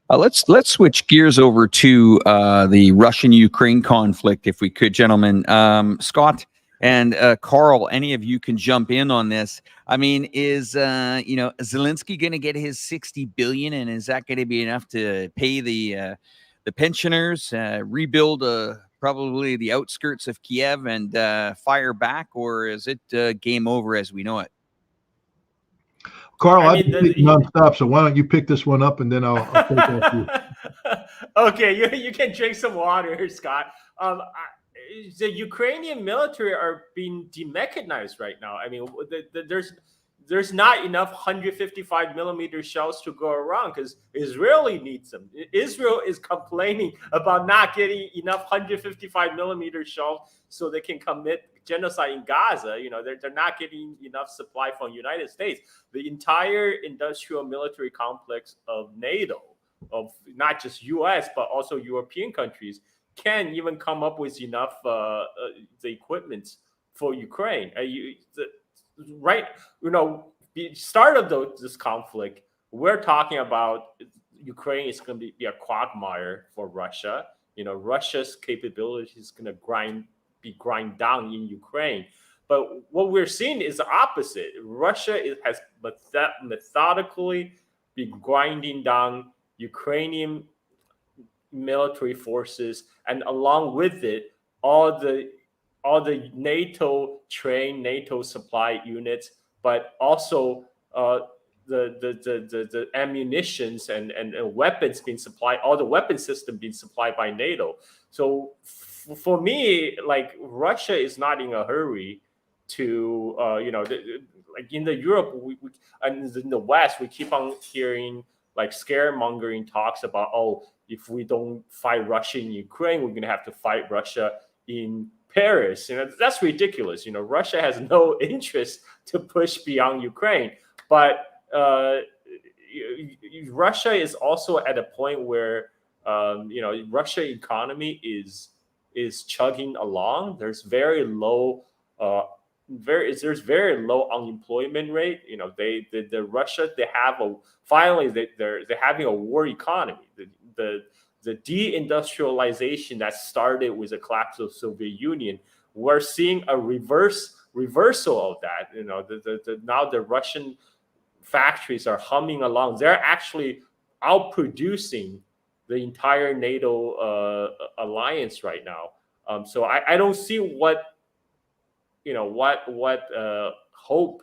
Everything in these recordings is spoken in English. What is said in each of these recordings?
Let's switch gears over to the Russian-Ukraine conflict, if we could, gentlemen. Scott and Carl, any of you can jump in on this. I mean, is Zelensky going to get his $60 billion, and is that going to be enough to pay the pensioners, rebuild probably the outskirts of Kiev, and fire back, or is it game over as we know it? Carl, I've been nonstop, so why don't you pick this one up, and then I'll take off you. Okay, you can drink some water, Scott. The Ukrainian military are being demechanized right now. I mean, there's not enough 155 millimeter shells to go around because Israel needs them. Israel is complaining about not getting enough 155 millimeter shells so they can commit genocide in Gaza. You know, they're not getting enough supply from the United States. The entire industrial military complex of NATO, of not just US, but also European countries, can even come up with enough the equipment for Ukraine. The start of this conflict, we're talking about Ukraine is going to be a quagmire for Russia. You know, Russia's capability is going to be grind down in Ukraine. But what we're seeing is the opposite. Russia has methodically been grinding down Ukrainian military forces, and along with it, all the NATO trained, NATO supply units, but also the ammunitions and weapons being supplied, all the weapon system being supplied by NATO. So for me, like, Russia is not in a hurry to, like in the Europe and in the West, we keep on hearing like scaremongering talks about, oh, if we don't fight Russia in Ukraine, we're going to have to fight Russia in Paris. You know, that's ridiculous. You know, Russia has no interest to push beyond Ukraine. But Russia is also at a point where, Russia economy is chugging along. There's very low unemployment rate. You know, Russia, they're having a war economy. The deindustrialization that started with the collapse of the Soviet Union, we're seeing a reversal of that. You know, now the Russian factories are humming along. They're actually outproducing the entire NATO alliance right now. So I don't see what hope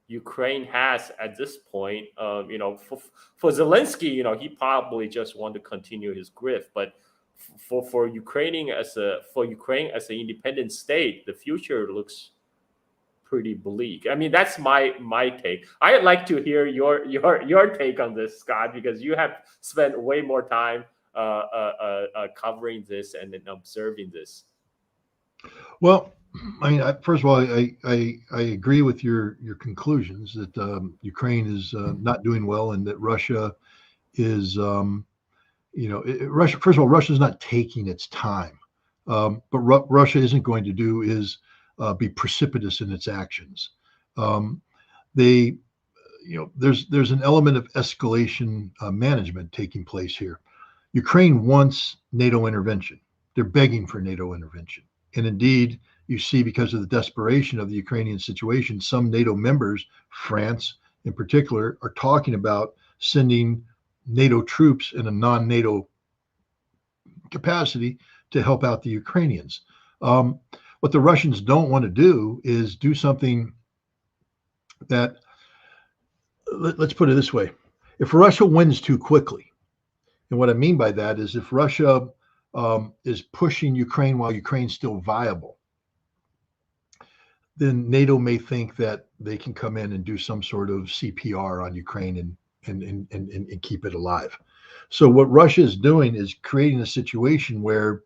Ukraine has at this point. For Zelensky, he probably just want to continue his grift. But for Ukraine as an independent state, the future looks pretty bleak. I mean, that's my take. I'd like to hear your take on this, Scott, because you have spent way more time covering this and observing this. Well, I mean, first of all, I agree with your conclusions that Ukraine is not doing well, and that Russia is, Russia. First of all, Russia's not taking its time, but Russia isn't going to do is be precipitous in its actions. There's an element of escalation management taking place here. Ukraine wants NATO intervention. They're begging for NATO intervention, and indeed, you see, because of the desperation of the Ukrainian situation, some NATO members, France in particular, are talking about sending NATO troops in a non-NATO capacity to help out the Ukrainians. What the Russians don't want to do is do something that, let's put it this way, if Russia wins too quickly, and what I mean by that is if Russia is pushing Ukraine while Ukraine's still viable, then NATO may think that they can come in and do some sort of CPR on Ukraine and keep it alive. So what Russia is doing is creating a situation where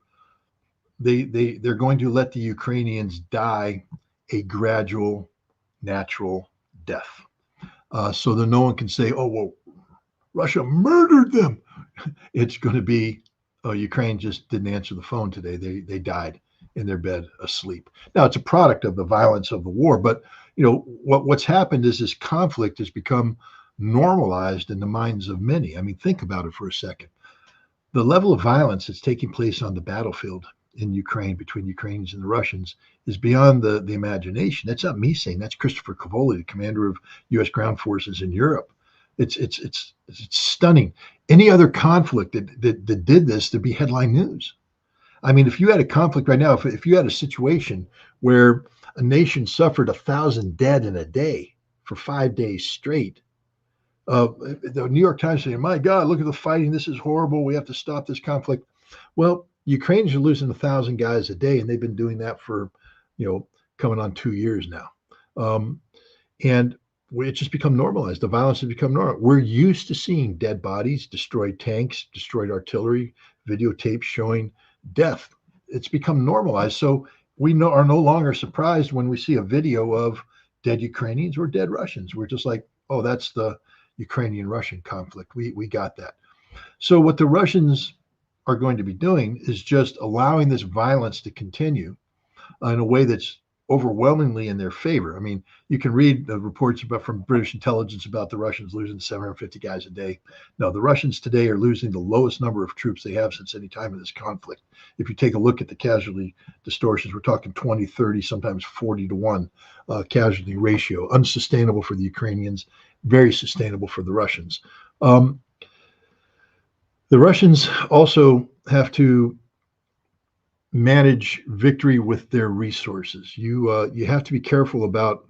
they're going to let the Ukrainians die a gradual, natural death. So that no one can say, oh, well, Russia murdered them. It's going to be, oh, Ukraine just didn't answer the phone today. They died in their bed asleep. Now, it's a product of the violence of the war, but what's happened is this conflict has become normalized in the minds of many. I mean, think about it for a second. the level of violence that's taking place on the battlefield in Ukraine between Ukrainians and the Russians is beyond the imagination. That's not me saying. That's Christopher Cavoli, the commander of U.S. ground forces in Europe. It's stunning. Any other conflict that did this, there'd be headline news. I mean, if you had a conflict right now, if you had a situation where a nation suffered 1,000 dead in a day for 5 days straight, the New York Times saying, "My God, look at the fighting! This is horrible. We have to stop this conflict." Well, Ukrainians are losing 1,000 guys a day, and they've been doing that for, coming on 2 years now. And it's just become normalized. The violence has become normal. We're used to seeing dead bodies, destroyed tanks, destroyed artillery, videotapes showing death. It's become normalized. So we are no longer surprised when we see a video of dead Ukrainians or dead Russians. We're just like, oh, that's the Ukrainian-Russian conflict. We got that. So what the Russians are going to be doing is just allowing this violence to continue in a way that's overwhelmingly in their favor. I mean, you can read the reports from British intelligence about the Russians losing 750 guys a day. No, the Russians today are losing the lowest number of troops they have since any time in this conflict. If you take a look at the casualty distortions, we're talking 20, 30, sometimes 40 to 1 casualty ratio. Unsustainable for the Ukrainians, very sustainable for the Russians. The Russians also have to manage victory with their resources. You have to be careful about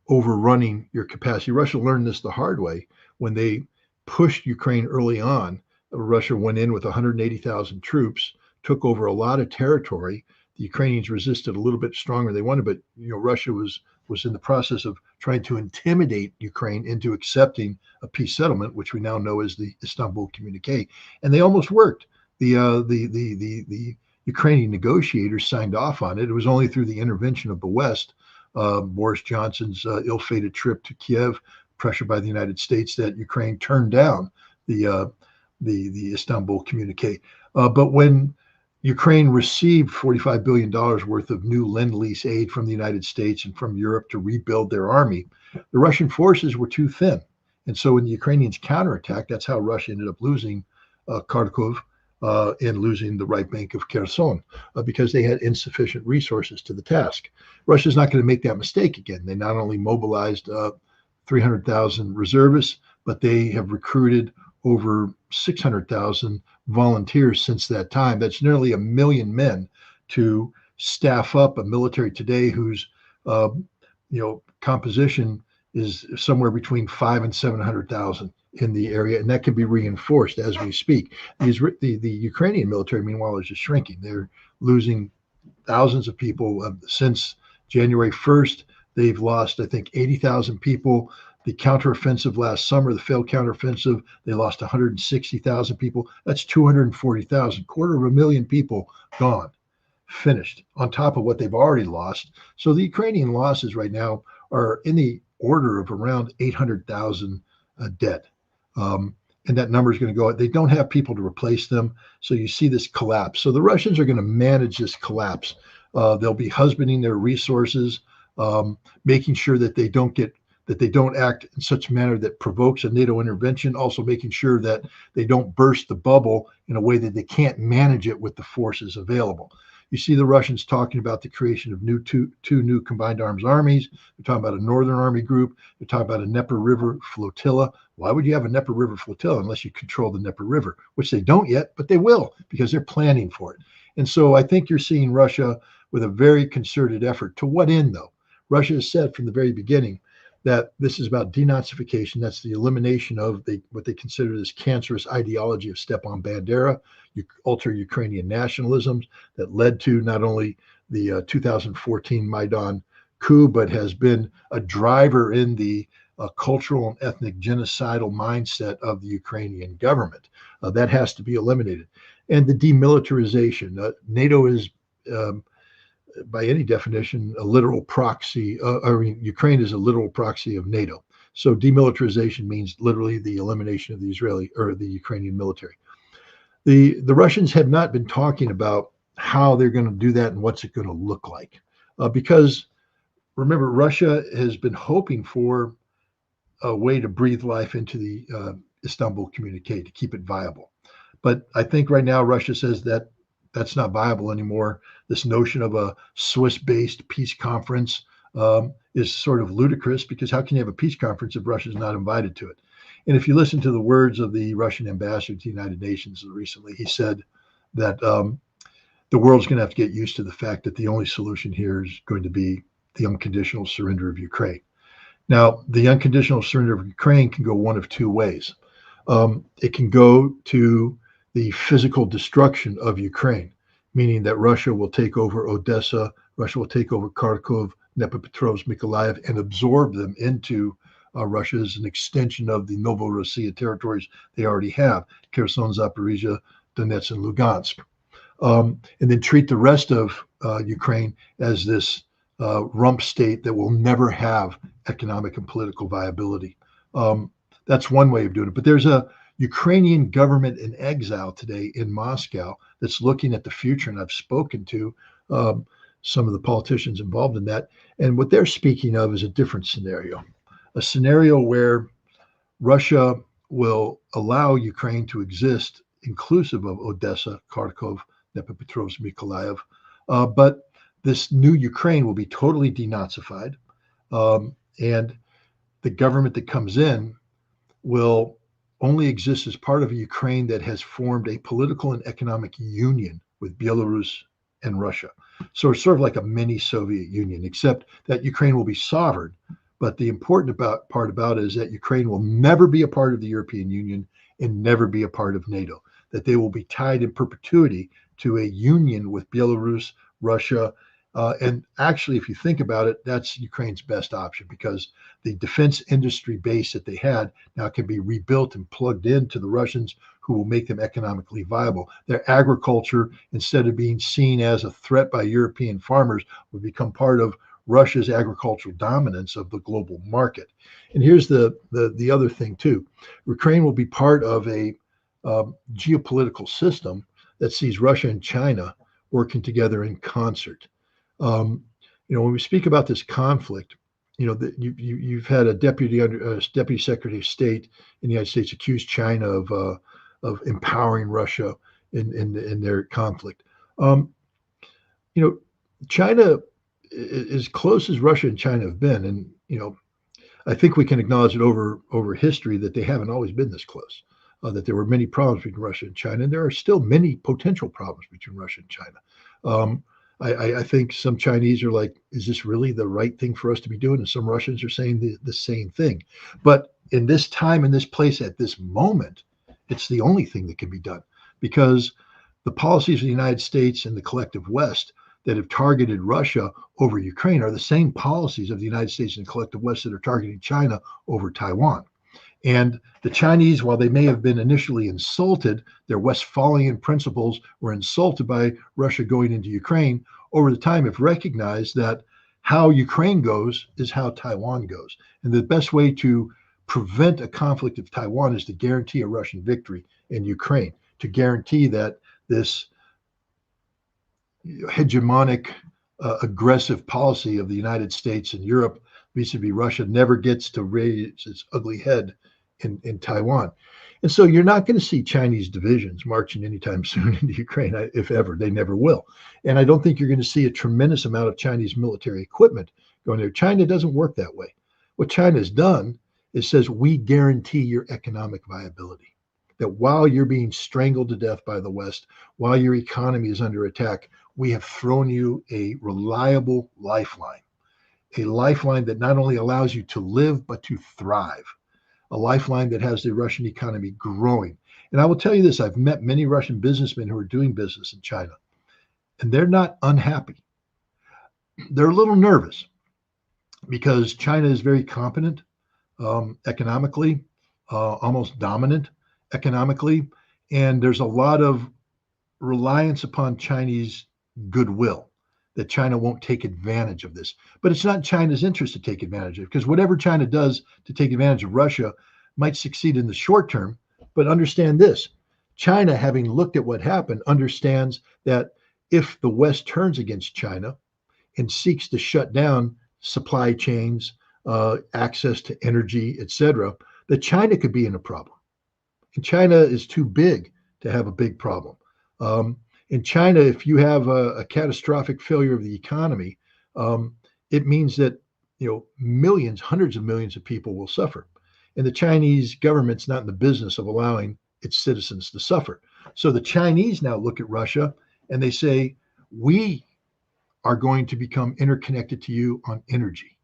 overrunning your capacity. Russia learned this the hard way when they pushed Ukraine early on. Russia went in with 180,000 troops, took over a lot of territory. The Ukrainians resisted a little bit stronger than they wanted, but Russia was in the process of trying to intimidate Ukraine into accepting a peace settlement, which we now know is the Istanbul Communique, and they almost worked. The Ukrainian negotiators signed off on it. It was only through the intervention of the West, Boris Johnson's ill-fated trip to Kiev, pressure by the United States, that Ukraine turned down the Istanbul Communique. But when Ukraine received $45 billion worth of new Lend-Lease aid from the United States and from Europe to rebuild their army, the Russian forces were too thin. And so when the Ukrainians counterattacked, that's how Russia ended up losing Kharkov and losing the right bank of Kherson because they had insufficient resources to the task. Russia's not going to make that mistake again. They not only mobilized 300,000 reservists, but they have recruited over 600,000 volunteers since that time. That's nearly 1 million men to staff up a military today whose composition is somewhere between 500,000 and 700,000 in the area, and that can be reinforced as we speak. The Ukrainian military, meanwhile, is just shrinking. They're losing thousands of people since January 1st. They've lost, I think, 80,000 people. The counteroffensive last summer, the failed counteroffensive, they lost 160,000 people. That's 240,000, 250,000 people gone, finished, on top of what they've already lost. So the Ukrainian losses right now are in the order of around 800,000 dead. And that number is going to go. They don't have people to replace them. So you see this collapse. So the Russians are going to manage this collapse. They'll be husbanding their resources, making sure that they don't act in such a manner that provokes a NATO intervention, also making sure that they don't burst the bubble in a way that they can't manage it with the forces available. You see the Russians talking about the creation of two new combined arms armies. They're talking about a Northern Army group. They're talking about a Dnieper River flotilla. Why would you have a Dnieper River flotilla unless you control the Dnieper River, which they don't yet, but they will because they're planning for it. And so I think you're seeing Russia with a very concerted effort. To what end, though? Russia has said from the very beginning that this is about denazification. That's the elimination of what they consider this cancerous ideology of Stepan Bandera, ultra-Ukrainian nationalism that led to not only the 2014 Maidan coup, but has been a driver in the cultural and ethnic genocidal mindset of the Ukrainian government. That has to be eliminated. And the demilitarization. NATO is by any definition, a literal proxy. Ukraine is a literal proxy of NATO. So demilitarization means literally the elimination of the Israeli or the Ukrainian military. The Russians have not been talking about how they're going to do that and what's it going to look like. Because remember, Russia has been hoping for a way to breathe life into the Istanbul Communique to keep it viable. But I think right now Russia says that that's not viable anymore. This notion of a Swiss-based peace conference is sort of ludicrous, because how can you have a peace conference if Russia's not invited to it? And if you listen to the words of the Russian ambassador to the United Nations recently, he said that the world's going to have to get used to the fact that the only solution here is going to be the unconditional surrender of Ukraine. Now, the unconditional surrender of Ukraine can go one of two ways. It can go to the physical destruction of Ukraine, meaning that Russia will take over Odessa, Russia will take over Kharkov, Dnipropetrovsk, Mykolaiv, and absorb them into Russia as an extension of the Novorossiya territories they already have, Kherson, Zaporizhia, Donetsk, and Lugansk. And then treat the rest of Ukraine as this rump state that will never have economic and political viability. That's one way of doing it. But there's a Ukrainian government in exile today in Moscow that's looking at the future, and I've spoken to some of the politicians involved in that. And what they're speaking of is a different scenario, a scenario where Russia will allow Ukraine to exist, inclusive of Odessa, Kharkov, Dnipropetrovsk, Mykolaiv. But this new Ukraine will be totally denazified. And the government that comes in will only exist as part of a Ukraine that has formed a political and economic union with Belarus and Russia. So it's sort of like a mini Soviet Union, except that Ukraine will be sovereign. But the important part about it is that Ukraine will never be a part of the European Union and never be a part of NATO, that they will be tied in perpetuity to a union with Belarus, Russia. And actually, if you think about it, that's Ukraine's best option, because the defense industry base that they had now can be rebuilt and plugged into the Russians, who will make them economically viable. Their agriculture, instead of being seen as a threat by European farmers, will become part of Russia's agricultural dominance of the global market. And here's the other thing too. Ukraine will be part of a geopolitical system that sees Russia and China working together in concert. When we speak about this conflict, you've had a deputy secretary of state in the United States accuse China of empowering Russia in their conflict. China, as close as Russia and China have been, and I think we can acknowledge it over history that they haven't always been this close. That there were many problems between Russia and China, and there are still many potential problems between Russia and China. I think some Chinese are like, is this really the right thing for us to be doing? And some Russians are saying the same thing. But in this time, in this place, at this moment, it's the only thing that can be done, because the policies of the United States and the collective West that have targeted Russia over Ukraine are the same policies of the United States and the collective West that are targeting China over Taiwan. And the Chinese, while they may have been initially insulted, their Westphalian principles were insulted by Russia going into Ukraine, over the time have recognized that how Ukraine goes is how Taiwan goes. And the best way to prevent a conflict of Taiwan is to guarantee a Russian victory in Ukraine, to guarantee that this hegemonic, aggressive policy of the United States and Europe vis-a-vis Russia never gets to raise its ugly head in Taiwan. And so you're not going to see Chinese divisions marching anytime soon into Ukraine, if ever. They never will. And I don't think you're going to see a tremendous amount of Chinese military equipment going there. China doesn't work that way. What China has done is says, we guarantee your economic viability. That while you're being strangled to death by the West, while your economy is under attack, we have thrown you a reliable lifeline, a lifeline that not only allows you to live, but to thrive, a lifeline that has the Russian economy growing. And I will tell you this, I've met many Russian businessmen who are doing business in China, and they're not unhappy. They're a little nervous because China is very competent economically, almost dominant economically, and there's a lot of reliance upon Chinese goodwill, that China won't take advantage of this. But it's not China's interest to take advantage of it, because whatever China does to take advantage of Russia might succeed in the short term. But understand this, China, having looked at what happened, understands that if the West turns against China and seeks to shut down supply chains, access to energy, etc., that China could be in a problem. And China is too big to have a big problem. In China, if you have a catastrophic failure of the economy, it means that millions, hundreds of millions of people will suffer. And the Chinese government's not in the business of allowing its citizens to suffer. So the Chinese now look at Russia and they say, we are going to become interconnected to you on energy,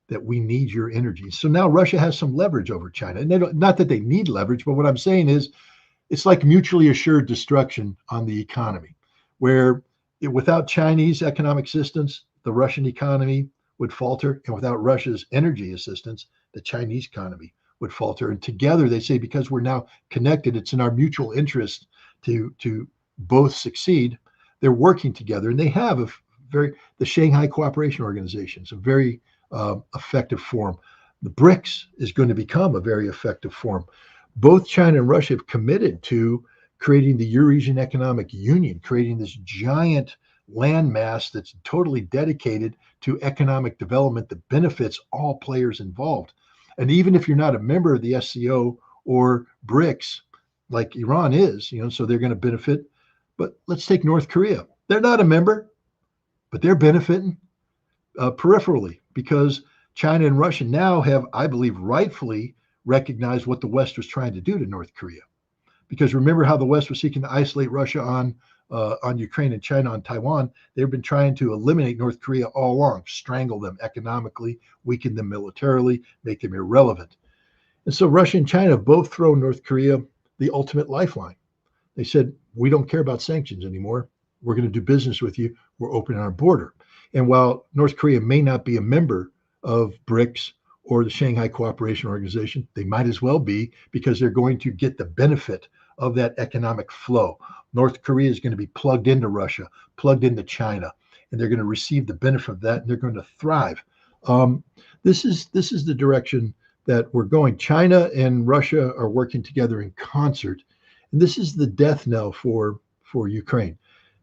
that we need your energy. So now Russia has some leverage over China. And not that they need leverage, but what I'm saying is it's like mutually assured destruction on the economy, where without Chinese economic assistance, the Russian economy would falter. And without Russia's energy assistance, the Chinese economy would falter. And together, they say, because we're now connected, it's in our mutual interest to both succeed. They're working together, and they have the Shanghai Cooperation Organization is a very effective forum. The BRICS is going to become a very effective forum. Both China and Russia have committed to creating the Eurasian Economic Union, creating this giant landmass that's totally dedicated to economic development that benefits all players involved. And even if you're not a member of the SCO or BRICS, like Iran is, so they're going to benefit. But let's take North Korea. They're not a member, but they're benefiting peripherally because China and Russia now have, I believe, rightfully recognized what the West was trying to do to North Korea. Because remember how the West was seeking to isolate Russia on Ukraine and China on Taiwan. They've been trying to eliminate North Korea all along, strangle them economically, weaken them militarily, make them irrelevant. And so Russia and China both throw North Korea the ultimate lifeline. They said, we don't care about sanctions anymore. We're going to do business with you. We're opening our border. And while North Korea may not be a member of BRICS or the Shanghai Cooperation Organization, they might as well be, because they're going to get the benefit of that economic flow. North Korea is going to be plugged into Russia, plugged into China, and they're going to receive the benefit of that, and they're going to thrive. This is the direction that we're going. China and Russia are working together in concert, and this is the death knell for Ukraine.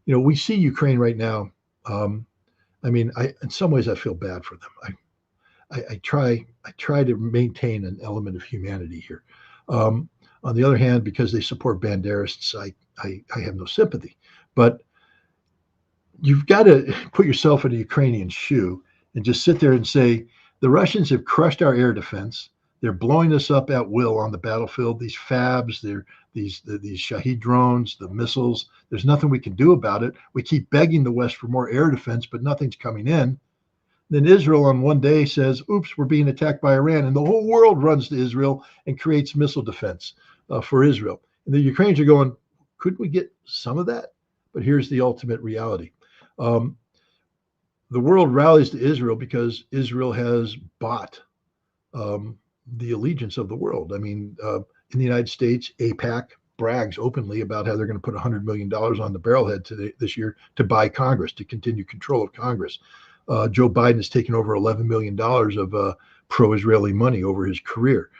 We see Ukraine right now. In some ways, I feel bad for them. I try to maintain an element of humanity here. On the other hand, because they support Banderists, I have no sympathy. But you've got to put yourself in a Ukrainian shoe and just sit there and say, the Russians have crushed our air defense. They're blowing us up at will on the battlefield. These FABs, these Shahed drones, the missiles. There's nothing we can do about it. We keep begging the West for more air defense, but nothing's coming in. Then Israel on one day says, oops, we're being attacked by Iran. And the whole world runs to Israel and creates missile defense for Israel. And the Ukrainians are going, couldn't we get some of that? But here's the ultimate reality. The world rallies to Israel because Israel has bought the allegiance of the world. In the United States, AIPAC brags openly about how they're going to put $100 million on the barrelhead this year to buy Congress, to continue control of Congress. Joe Biden has taken over $11 million of pro-Israeli money over his career.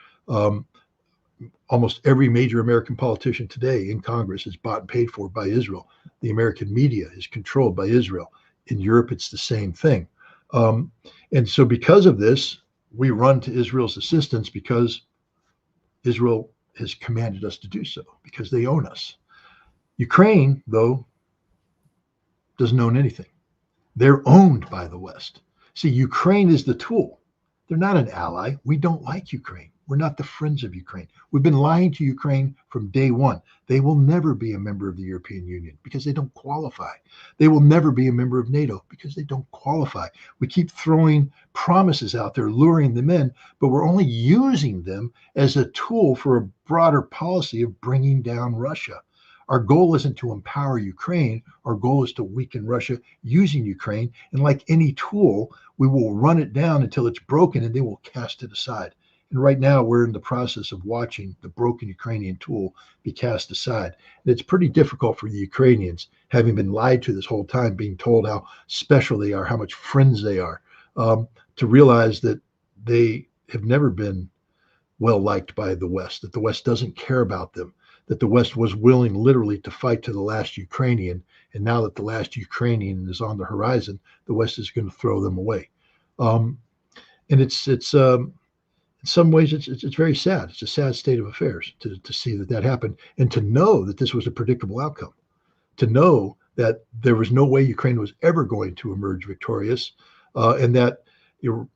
Almost every major American politician today in Congress is bought and paid for by Israel. The American media is controlled by Israel. In Europe, it's the same thing. And so because of this, we run to Israel's assistance because Israel has commanded us to do so, because they own us. Ukraine, though, doesn't own anything. They're owned by the West. See, Ukraine is the tool. They're not an ally. We don't like Ukraine. We're not the friends of Ukraine. We've been lying to Ukraine from day one. They will never be a member of the European Union because they don't qualify. They will never be a member of NATO because they don't qualify. We keep throwing promises out there, luring them in, but we're only using them as a tool for a broader policy of bringing down Russia. Our goal isn't to empower Ukraine. Our goal is to weaken Russia using Ukraine. And like any tool, we will run it down until it's broken and then we'll cast it aside. And right now we're in the process of watching the broken Ukrainian tool be cast aside. And it's pretty difficult for the Ukrainians, having been lied to this whole time, being told how special they are, how much friends they are, to realize that they have never been well liked by the West, that the West doesn't care about them, that the West was willing literally to fight to the last Ukrainian. And now that the last Ukrainian is on the horizon, the West is going to throw them away. And it's in some ways, it's very sad. It's a sad state of affairs to see that happened, and to know that this was a predictable outcome, to know that there was no way Ukraine was ever going to emerge victorious, and that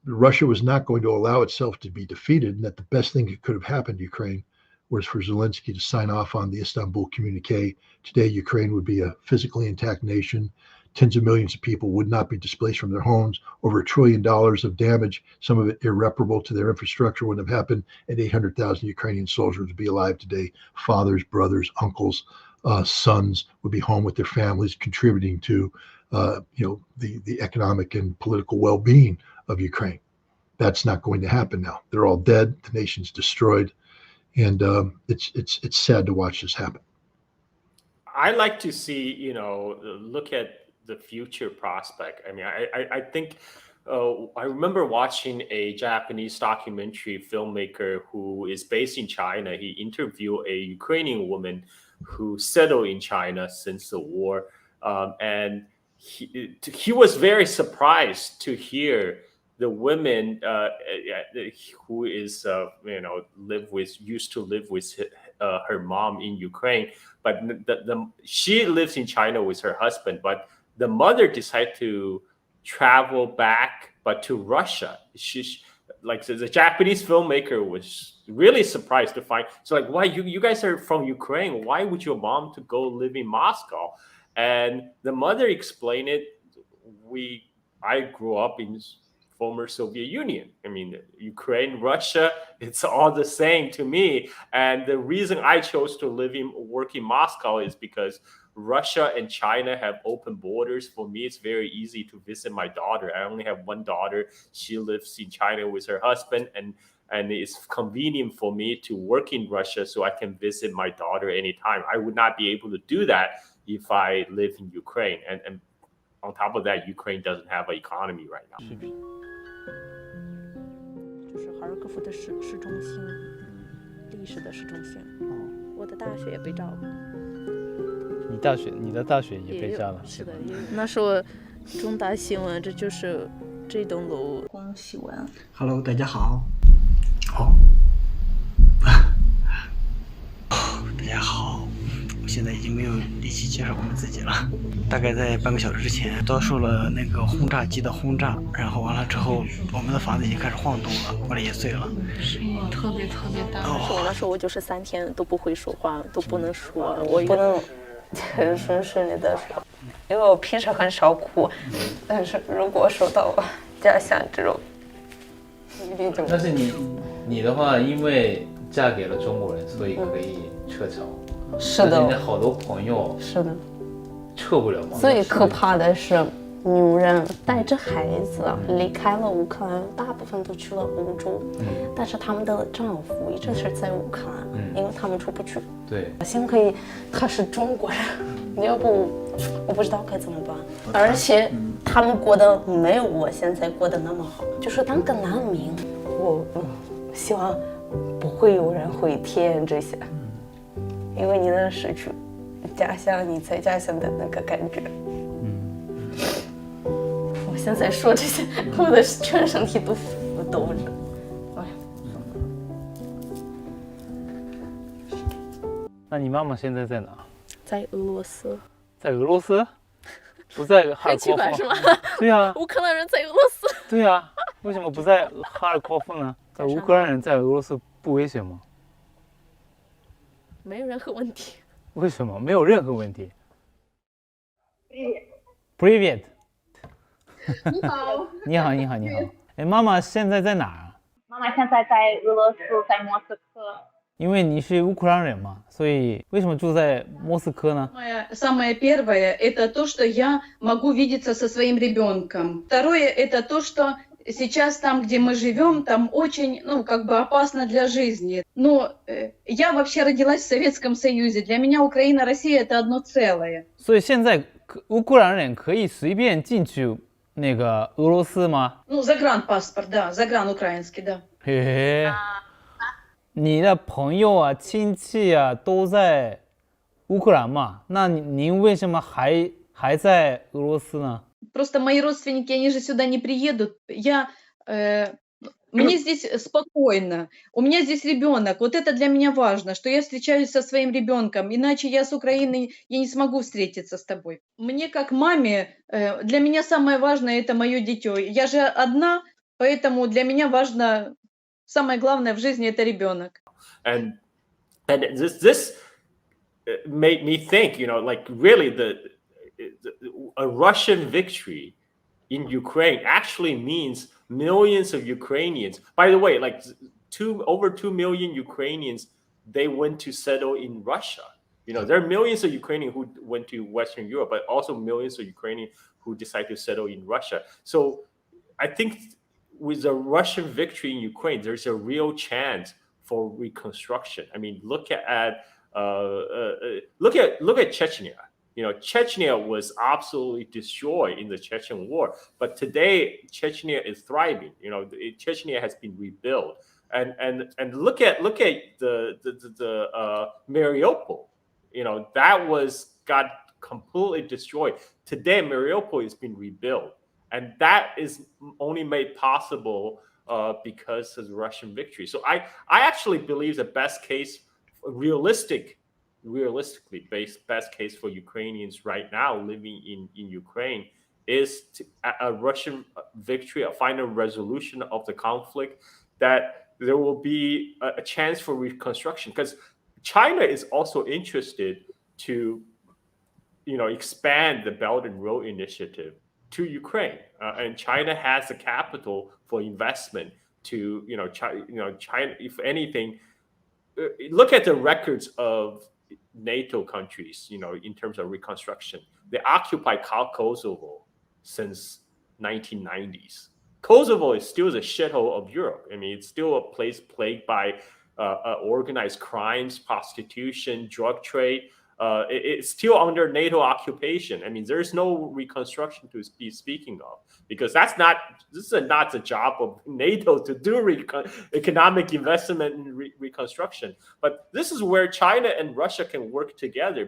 Russia was not going to allow itself to be defeated, and that the best thing that could have happened to Ukraine was for Zelensky to sign off on the Istanbul communique. Today, Ukraine would be a physically intact nation. Tens of millions of people would not be displaced from their homes. Over $1 trillion of damage, some of it irreparable to their infrastructure, wouldn't have happened. And 800,000 Ukrainian soldiers would be alive today. Fathers, brothers, uncles, sons would be home with their families, contributing to the economic and political well-being of Ukraine. That's not going to happen now. They're all dead. The nation's destroyed. And it's sad to watch this happen. I like to see, look at the future prospect. I mean, I think I remember watching a Japanese documentary filmmaker who is based in China. He interviewed a Ukrainian woman who settled in China since the war, and he was very surprised to hear the women who is used to live with her mom in Ukraine, but she lives in China with her husband. But the mother decided to travel back, but to Russia. The Japanese filmmaker was really surprised to find. So why you guys are from Ukraine? Why would your mom to go live in Moscow? And the mother explained it. I grew up in former Soviet Union. I mean, Ukraine, Russia, it's all the same to me. And the reason I chose to work in Moscow is because Russia and China have open borders. For me, it's very easy to visit my daughter. I only have one daughter. She lives in China with her husband, and it's convenient for me to work in Russia so I can visit my daughter anytime. I would not be able to do that if I live in Ukraine. And on top of that, Ukraine doesn't have an economy right now. 就是哈尔科夫的市中心，历史的市中心。我的大学也被炸了。你的大学也被炸了？是的，那是我重大新闻，这就是这栋楼光新闻。Hello， 大家好。大家好。我现在已经没有力气介绍我们自己了。大概在半个小时之前，遭受了那个轰炸机的轰炸，然后完了之后，我们的房子已经开始晃动了，过来也碎了。声音特别大。那时候我就是3天都不会说话，都不能说，我不能顺利的说，因为我平时很少哭，但是如果受到家乡这种，但是你的话，因为嫁给了中国人，所以可以撤侨。是的，你的好多朋友是的，撤不了。最可怕的是，女人带着孩子离开了乌克兰，大部分都去了欧洲，但是他们的丈夫一直是在乌克兰，因为他们出不去。对，幸亏他是中国人，要不我不知道该怎么办。而且他们过得没有我现在过得那么好，就是当个难民，我希望不会有人会体验这些。因为你能失去家乡，你在家乡的那个感觉。我现在说这些，我的全身体都抖着。那你妈妈现在在哪？在俄罗斯。在俄罗斯？不在哈尔科夫？很奇怪是吗？对呀。乌克兰人在俄罗斯。对呀，为什么不在哈尔科夫呢？在乌克兰人在俄罗斯不危险吗？没有任何问题。为什么没有任何问题 ？Привет。你好。你好。哎，妈妈现在在哪儿？妈妈现在在俄罗斯，在莫斯科。因为你是乌克兰人嘛，所以为什么住在莫斯科呢？ Самое первое – это то, что я могу видеться со своим ребенком. Второе – это то, что сейчас там, где мы живем, там очень, опасно для жизни. Но я вообще родилась в Советском Союзе. Для меня Украина, Россия – это одно целое. 所以现在乌克兰人可以随便进去那个俄罗斯吗？ загранпаспорт, да, загранукраинский, да. 嘿嘿，你的朋友啊、亲戚啊都在乌克兰嘛？那您为什么还在俄罗斯呢？ Просто мои родственники, они же сюда не приедут. Я Мне здесь спокойно. У меня здесь ребенок. Вот это для меня важно, что я встречаюсь со своим ребенком. Иначе я с Украиной я не смогу встретиться с тобой. Мне как маме, для меня самое важное это мое дитё. Я же одна, поэтому для меня важно самое главное в жизни это ребенок. And this made me think, like really a Russian victory in Ukraine actually means millions of Ukrainians. By the way, like over 2 million Ukrainians, they went to settle in Russia. There are millions of Ukrainians who went to Western Europe, but also millions of Ukrainians who decided to settle in Russia. So I think with the Russian victory in Ukraine, there's a real chance for reconstruction. I mean, look at Chechnya. Chechnya was absolutely destroyed in the Chechen War, but today Chechnya is thriving. Chechnya has been rebuilt, and look at the Mariupol. That got completely destroyed. Today Mariupol has been rebuilt, and that is only made possible because of the Russian victory. So I actually believe the best case, realistically best case for Ukrainians right now living in Ukraine is a Russian victory, a final resolution of the conflict, that there will be a chance for reconstruction, because China is also interested to expand the Belt and Road Initiative to Ukraine, and China has the capital for investment to China. If anything, look at the records of NATO countries, in terms of reconstruction. They occupy Kosovo since 1990s. Kosovo is still the shithole of Europe. I mean, it's still a place plagued by organized crimes, prostitution, drug trade. It's still under NATO occupation. I mean, there's no reconstruction to be speaking of, because this is not the job of NATO to do economic investment and reconstruction. But this is where China and Russia can work together,